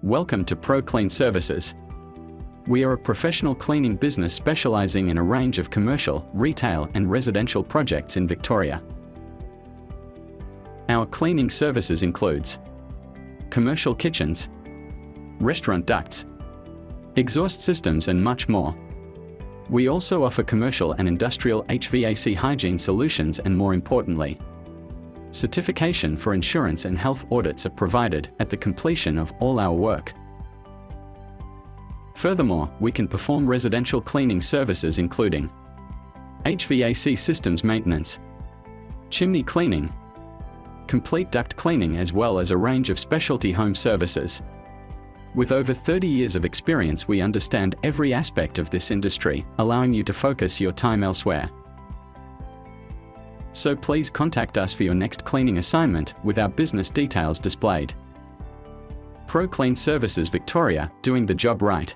Welcome to ProClean Services. We are a professional cleaning business specializing in a range of commercial, retail and residential projects in Victoria. Our cleaning services includes commercial kitchens, restaurant ducts, exhaust systems and much more. We also offer commercial and industrial HVAC hygiene solutions, and more importantly, certification for insurance and health audits are provided at the completion of all our work. Furthermore, we can perform residential cleaning services including HVAC systems maintenance, chimney cleaning, complete duct cleaning, as well as a range of specialty home services. With over 30 years of experience, we understand every aspect of this industry, allowing you to focus your time elsewhere. So please contact us for your next cleaning assignment with our business details displayed. ProClean Services Victoria, doing the job right.